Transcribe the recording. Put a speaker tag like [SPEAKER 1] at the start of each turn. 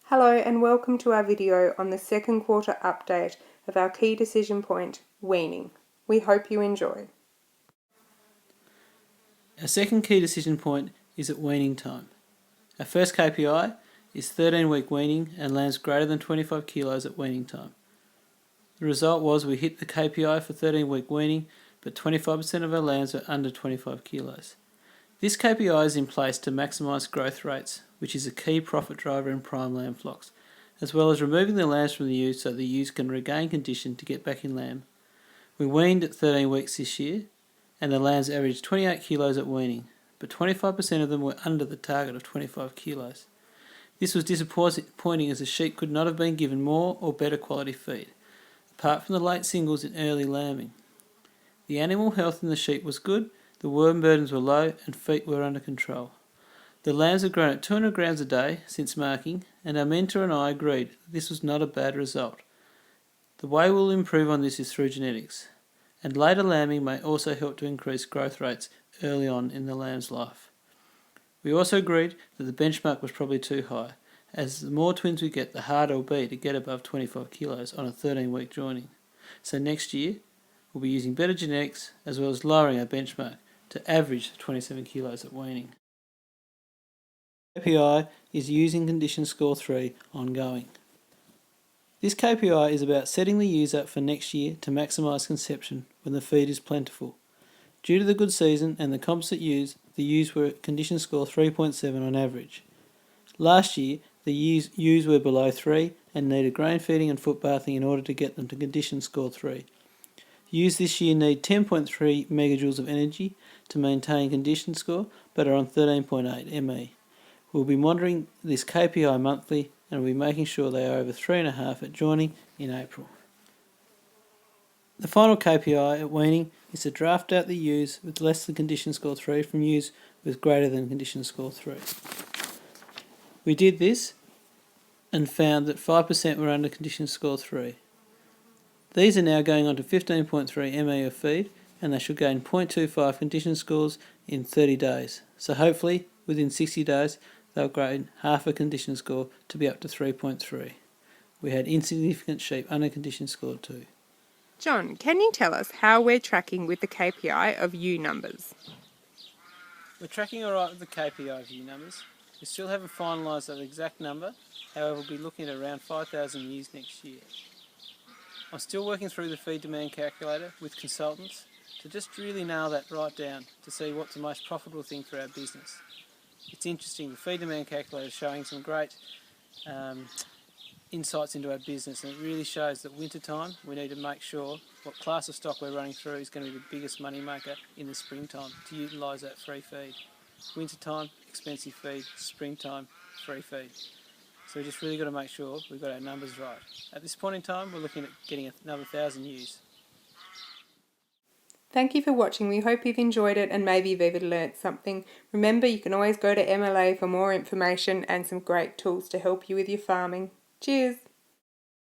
[SPEAKER 1] Hello and welcome to our video on the second quarter update of our key decision point, weaning. We hope you enjoy.
[SPEAKER 2] Our second key decision point is at weaning time. Our first KPI is 13-week weaning and lambs greater than 25 kilos at weaning time. The result was we hit the KPI for 13-week weaning, but 25% of our lambs were under 25 kilos. This KPI is in place to maximise growth rates, which is a key profit driver in prime lamb flocks, as well as removing the lambs from the ewes so the ewes can regain condition to get back in lamb. We weaned at 13 weeks this year, and the lambs averaged 28 kilos at weaning, but 25% of them were under the target of 25 kilos. This was disappointing as the sheep could not have been given more or better quality feed, apart from the late singles in early lambing. The animal health in the sheep was good, the worm burdens were low and feet were under control. The lambs have grown at 200 grams a day since marking, and our mentor and I agreed that this was not a bad result. The way we'll improve on this is through genetics, and later lambing may also help to increase growth rates early on in the lamb's life. We also agreed that the benchmark was probably too high, as the more twins we get, the harder it will be to get above 25 kilos on a 13-week joining. So next year, we'll be using better genetics as well as lowering our benchmark to average 27 kilos at weaning. KPI is Using Condition Score 3 ongoing. This KPI is about setting the ewes up for next year to maximise conception when the feed is plentiful. Due to the good season and the composite ewes, the ewes were at condition score 3.7 on average. Last year, the ewes were below 3 and needed grain feeding and foot bathing in order to get them to condition score 3. Ewes this year need 10.3 megajoules of energy to maintain condition score, but are on 13.8 ME. We'll be monitoring this KPI monthly and we'll be making sure they are over 3.5 at joining in April. The final KPI at weaning is to draft out the ewes with less than condition score 3 from ewes with greater than condition score 3. We did this and found that 5% were under condition score 3. These are now going on to 15.3 ME of feed, and they should gain 0.25 condition scores in 30 days. So hopefully, within 60 days, they'll gain half a condition score to be up to 3.3. We had insignificant sheep under condition score 2.
[SPEAKER 1] John, can you tell us how we're tracking with the KPI of Ewe Numbers?
[SPEAKER 2] We're tracking alright with the KPI of Ewe Numbers. We still haven't finalised that exact number, however we'll be looking at around 5,000 ewes next year. I'm still working through the feed demand calculator with consultants to just really nail that right down to see what's the most profitable thing for our business. It's interesting, the feed demand calculator is showing some great insights into our business, and it really shows that winter time we need to make sure what class of stock we're running through is going to be the biggest money maker in the springtime to utilise that free feed. Winter time, expensive feed; springtime, free feed. So we just really got to make sure we've got our numbers right. At this point in time, we're looking at getting another 1,000 ewes.
[SPEAKER 1] Thank you for watching. We hope you've enjoyed it and maybe you've even learnt something. Remember, you can always go to MLA for more information and some great tools to help you with your farming. Cheers!